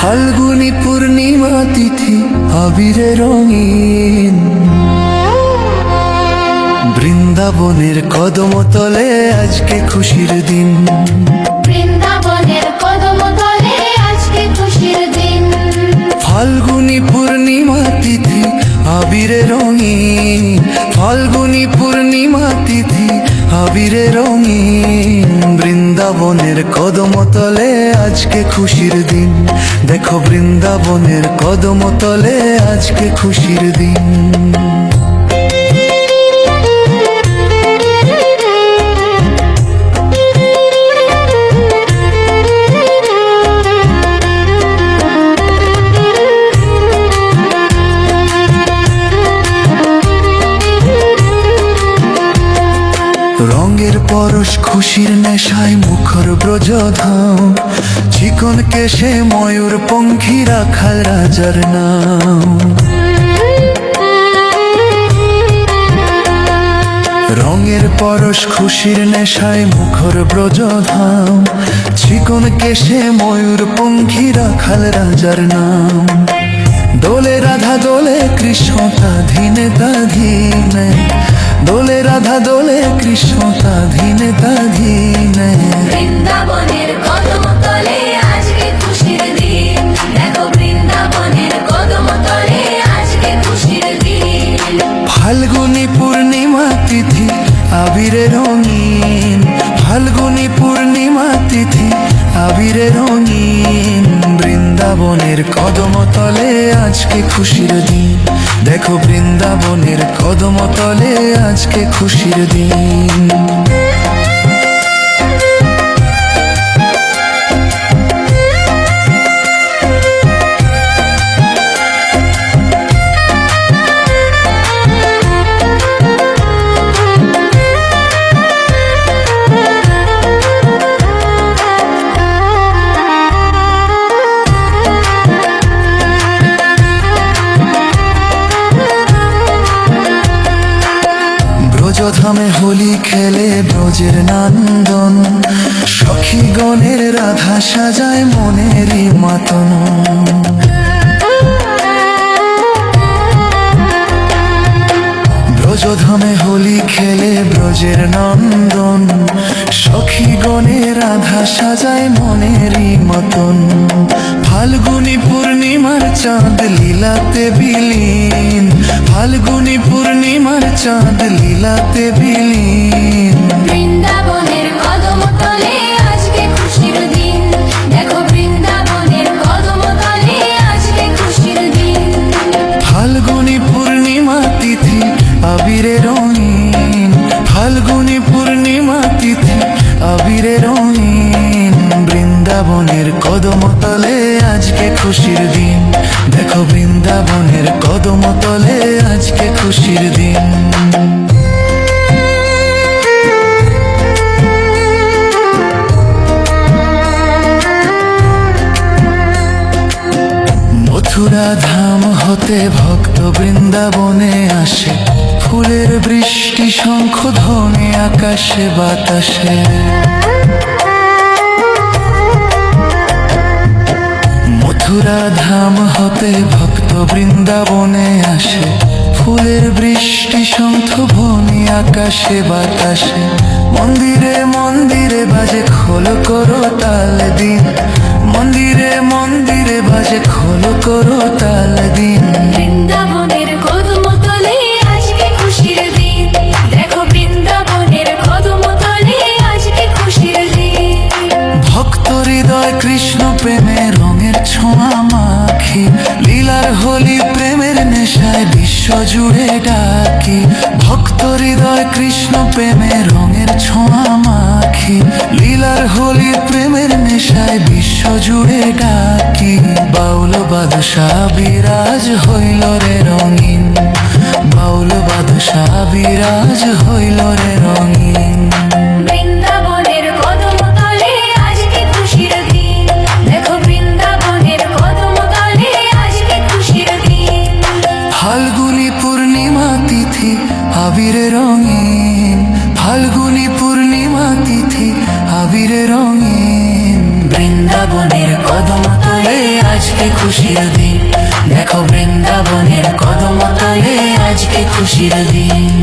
ফাল্গুনী পূর্ণিমা তিথি আবিরে রঙিন, বৃন্দাবনের কদম তলে আজকে খুশির দিন। বৃন্দাবনের কদম তলে আজকে খুশির দিন। ফাল্গুনী পূর্ণিমা তিথি আবিরে রঙিন, ফাল্গুনী পূর্ণিমা তিথি আবিরে রঙিন, বৃন্দাবনের কদম তলে আজকে খুশির দিন। দেখো বৃন্দাবনের কদম তলে আজকে খুশির দিন। রঙের পরশ খুশির নেশায় মুখর ব্রজধাম, চিকন কেশে ময়ূর পঙ্খী রাখাল রাজার নাম। রঙের পরশ খুশির নেশায় মুখর ব্রজধাম, চিকন কেশে ময়ূর পঙ্খী রাখাল রাজার নাম। দোলে রাধা দোলে কৃষ্ণ তাধীনে তাধীনে, দোলে রাধা দোলে কৃষ্ণ তাধীনে তাধীনে। বৃন্দাবনের কদম তলে আজকে খুশির দিন। দেখো বৃন্দাবনের কদম তলে আজকে খুশির দিন। ফাল্গুনী পূর্ণিমা তিথি আবিরে রঙিন, ফাল্গুনী পূর্ণিমা তিথি আবিরে রঙিন, বৃন্দাবনের কদম তলে আজকে খুশির দিন। দেখো বৃন্দাবনের কদম তলে আজকে খুশির দিন। ব্রজধামে হোলি খেলে ব্রজের নন্দন, সখী গণের রাধা সাজায় মনেরই মাতন। ব্রজধামে হোলি খেলে ব্রজের নন্দন, সখী গণের রাধা সাজায় মনেরই মতন। ফাল্গুনী পূর্ণিমার চাঁদ লীলাতে বিলীন, ফাল্গুনী পূর্ণিমার চাঁদ লীলাতে বিলীন। বৃন্দাবনের কদম তলে আজকে খুশির দিন। দেখো বৃন্দাবনের কদম তলে আজকে খুশির দিন। ফাল্গুনী পূর্ণিমা তিথি আবিরে রঙিন, ফাল্গুনী পূর্ণিমা তিথি আবিরে রঙিন, বৃন্দাবনের কদম তলে আজকে খুশির দিন। দেখো বৃন্দাবনের কদম তলে আজকে খুশির দিন। মথুরা ধাম হতে ভক্ত বৃন্দাবনে আসে, ফুলের বৃষ্টি শঙ্খ ধ্বনি আকাশে বাতাসে। মথুরা ধাম হতে ভক্ত বৃন্দাবনে আসে, ফুলের বৃষ্টি শঙ্খ ধ্বনি আকাশে বাতাসে। মন্দিরে মন্দিরে বাজে খোল করো তাল দিন, মন্দিরে মন্দিরে বাজে খোল করো তাল দিন। বৃন্দাবনের কদম তলে আজকে খুশির দিন। দেখো বৃন্দাবনের কদম তলে আজকে খুশির দিন। ভক্ত হৃদয় কৃষ্ণ প্রেমে রঙের ছোঁয়া মাখি, লীলার হোলি প্রেমের নেশায় বিশ্ব জুড়ে ডাকি। ভক্ত হৃদয় কৃষ্ণ প্রেমে রঙের ছোঁয়া মাখি, লীলার হোলি প্রেমের নেশায় বিশ্ব জুড়ে ডাকি। বাউল বাদশাহ বিরাজ হইল রে রঙিন, বাউল বাদশাহ বিরাজ হইল রে রঙিন। বৃন্দাবনের কদম তলে আজকে খুশির দিন। দেখো বৃন্দাবনের কদম তলে আজকে খুশির দিন। ফাল্গুনী পূর্ণিমা তিথি আবিরে রঙিন, ফাল্গুনী পূর্ণিমা তিথি আবিরে রঙিন, বৃন্দাবনের কদম তলে আজকে খুশির দিন দেখো বৃন্দাবনের কদম তলে আজকে খুশির দিন